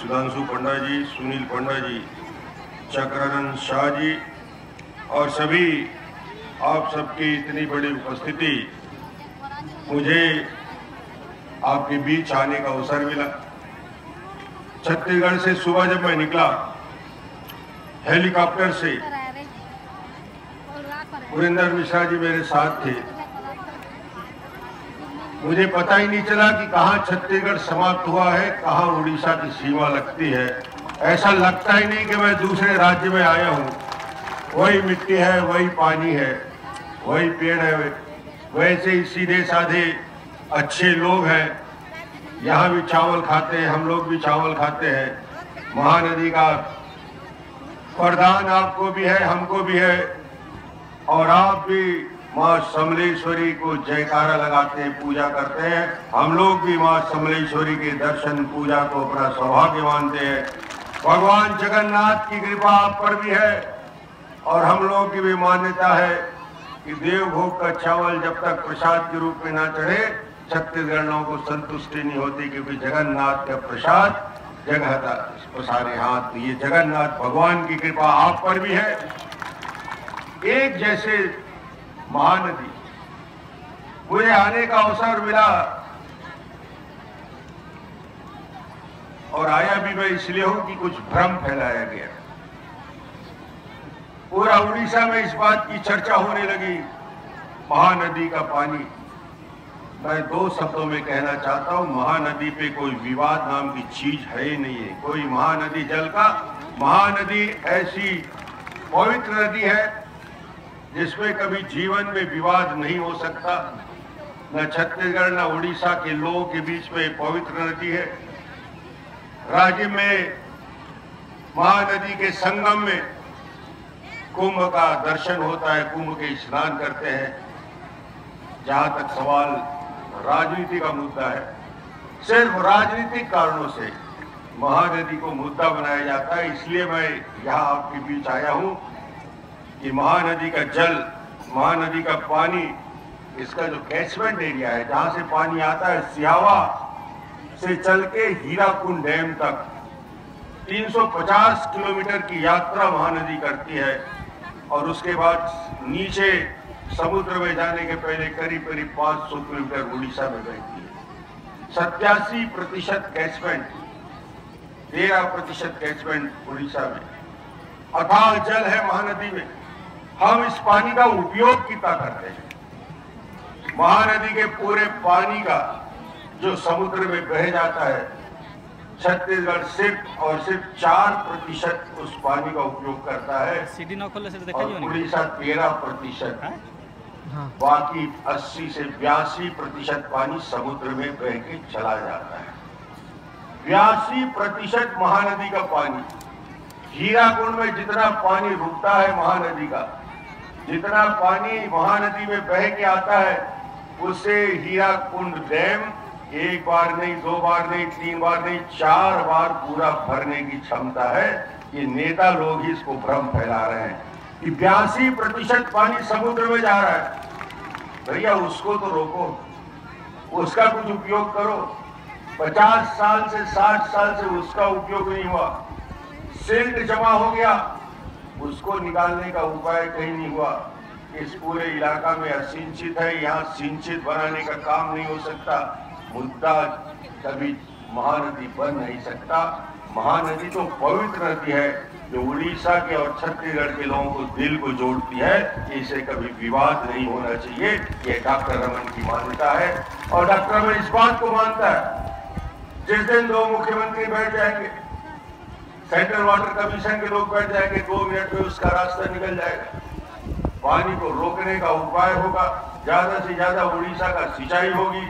सुधांशु पंडा जी, सुनील पंडा जी, चक्रानंद शाह जी और सभी आप सबकी इतनी बड़ी उपस्थिति, मुझे आपके बीच आने का अवसर मिला। छत्तीसगढ़ से सुबह जब मैं निकला हेलीकॉप्टर से, पुरेंद्र मिश्रा जी मेरे साथ थे। मुझे पता ही नहीं चला कि कहाँ छत्तीसगढ़ समाप्त हुआ है, कहाँ उड़ीसा की सीमा लगती है। ऐसा लगता ही नहीं कि मैं दूसरे राज्य में आया हूँ। वही मिट्टी है, वही पानी है, वही पेड़ है, वैसे ही सीधे साधे अच्छे लोग हैं। यहाँ भी चावल खाते हैं, हम लोग भी चावल खाते हैं। महानदी का वरदान आपको भी है, हमको भी है, और आप भी माँ समलेश्वरी को जयकारा लगाते हैं, पूजा करते हैं। हम लोग भी माँ समलेश्वरी के दर्शन पूजा को अपना सौभाग्य मानते हैं। भगवान जगन्नाथ की कृपा आप पर भी है, और हम लोग की भी मान्यता है कि देवभोग का चावल जब तक प्रसाद के रूप में ना चढ़े, छत्तीसगढ़ियों को संतुष्टि नहीं होती, क्योंकि जगन्नाथ का प्रसाद जगह पसारे हाथ। तो ये जगन्नाथ भगवान की कृपा आप पर भी है। एक जैसे महानदी, मुझे आने का अवसर मिला और आया भी मैं इसलिए हूं कि कुछ भ्रम फैलाया गया। पूरा उड़ीसा में इस बात की चर्चा होने लगी, महानदी का पानी। मैं दो शब्दों में कहना चाहता हूं, महानदी पे कोई विवाद नाम की चीज है ही नहीं है। कोई महानदी जल का, महानदी ऐसी पवित्र नदी है जिसमें कभी जीवन में विवाद नहीं हो सकता। न छत्तीसगढ़ न उड़ीसा के लोगों के बीच में पवित्र नदी है। राज्य में महानदी के संगम में कुंभ का दर्शन होता है, कुंभ के स्नान करते हैं। जहां तक सवाल राजनीति का मुद्दा है, सिर्फ राजनीतिक कारणों से महानदी को मुद्दा बनाया जाता है। इसलिए मैं यहाँ आपके बीच आया हूँ कि महानदी का जल, महानदी का पानी, इसका जो कैचमेंट एरिया है, जहां से पानी आता है, सियावा से चल के हीराकुंड डैम तक 350 किलोमीटर की यात्रा महानदी करती है, और उसके बाद नीचे समुद्र में जाने के पहले करीब करीब 500 किलोमीटर उड़ीसा में बहती है। 87% कैचमेंट, 13% कैचमेंट उड़ीसा में। अथाह जल है महानदी में। हम इस पानी का उपयोग कितना करते हैं? महानदी के पूरे पानी का जो समुद्र में बह जाता है, छत्तीसगढ़ सिर्फ और सिर्फ 4% उस पानी का उपयोग करता है, और उड़ीसा 13%। बाकी 80 से 82% पानी समुद्र में बह के चला जाता है। 82% महानदी का पानी। हीराकुंड में जितना पानी रुकता है महानदी का, जितना पानी महानदी में बह के आता है, उससे हीराकुंड डैम एक बार नहीं, दो बार नहीं, तीन बार नहीं, 4 बार पूरा भरने की क्षमता है। ये नेता लोग ही इसको भ्रम फैला रहे हैं कि 82% पानी समुद्र में जा रहा है। भैया उसको तो रोको, उसका कुछ उपयोग करो। 50 साल से 60 साल से उसका उपयोग नहीं हुआ, सिल्ट जमा हो गया, उसको निकालने का उपाय कहीं नहीं हुआ। इस पूरे इलाका में असिंचित है, यहाँ सिंचित बनाने का काम नहीं हो सकता। मुद्दा कभी महानदी बन नहीं सकता। महानदी तो पवित्र नदी है जो उड़ीसा के और छत्तीसगढ़ के लोगों को दिल को जोड़ती है। इसे कभी विवाद नहीं होना चाहिए, ये डॉक्टर रमन की मान्यता है। और डॉक्टर रमन इस बात को मानता है, जिस दिन 2 मुख्यमंत्री बैठ जाएंगे, सेंट्रल वाटर कमीशन के लोग बैठ जाएंगे, 2 मिनट में उसका रास्ता निकल जाएगा। पानी को रोकने का उपाय होगा, ज्यादा से ज्यादा उड़ीसा का सिंचाई होगी।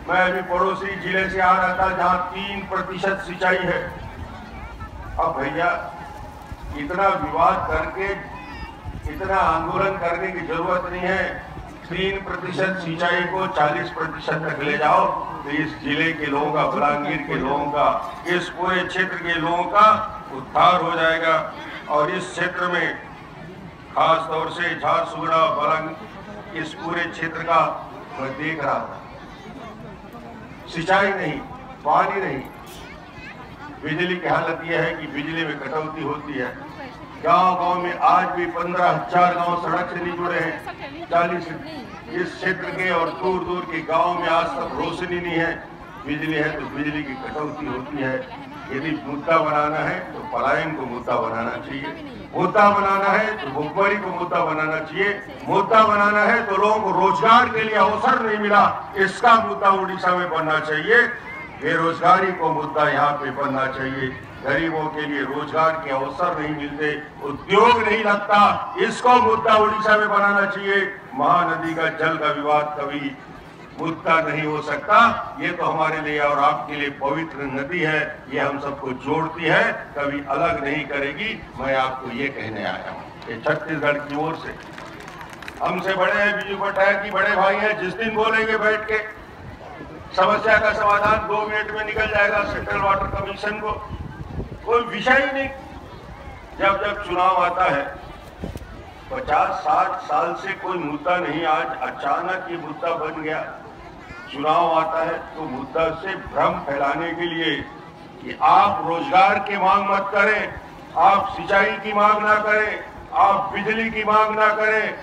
मैं अभी पड़ोसी जिले से आ रहा था जहां 3% सिंचाई है। अब भैया इतना विवाद करके, इतना आंदोलन करने की जरूरत नहीं है। 3% सिंचाई को 40% तक ले जाओ, तो इस जिले के लोगों का, बलांगीर के लोगों का, इस पूरे क्षेत्र के लोगों का उद्धार हो जाएगा। और इस क्षेत्र में खास तौर से झारसुगुड़ा, बलांगीर, इस पूरे क्षेत्र का मैं देख रहा था, सिंचाई नहीं, पानी नहीं, बिजली की हालत यह है कि बिजली में कटौती होती है। गांव-गांव में आज भी 15,000 गांव सड़क से नहीं जुड़े हैं। 40 इस क्षेत्र के और दूर दूर के गांव में आज तक रोशनी नहीं है। बिजली है तो बिजली की कटौती होती है। यदि मुद्दा बनाना है तो पलायन को मुद्दा बनाना चाहिए, मुद्दा बनाना है तो भुखमरी को मुद्दा बनाना चाहिए, मुद्दा बनाना है तो लोगों को रोजगार के लिए अवसर नहीं मिला, इसका मुद्दा उड़ीसा में बनना चाहिए। बेरोजगारी को मुद्दा यहाँ पे बनना चाहिए। गरीबों के लिए रोजगार के अवसर नहीं मिलते, उद्योग नहीं लगता, इसको मुद्दा उड़ीसा में बनाना चाहिए। महानदी का जल का विवाद कभी मुद्दा नहीं हो सकता। ये तो हमारे लिए और आपके लिए पवित्र नदी है, ये हम सबको जोड़ती है, कभी अलग नहीं करेगी। मैं आपको ये कहने आया हूँ। ये छत्तीसगढ़ की ओर से हमसे बड़े हैं, बीजू पट्टायक की बड़े भाई हैं, जिस दिन बोलेंगे बैठ के समस्या का समाधान 2 मिनट में निकल जाएगा। सेंट्रल वाटर कमीशन को कोई विषय ही नहीं। जब जब चुनाव आता है 50-60 साल से कोई मुद्दा नहीं, आज अचानक ये मुद्दा बन गया। चुनाव आता है तो मुद्दा से भ्रम फैलाने के लिए कि आप रोजगार की मांग मत करें, आप सिंचाई की मांग ना करें, आप बिजली की मांग ना करें,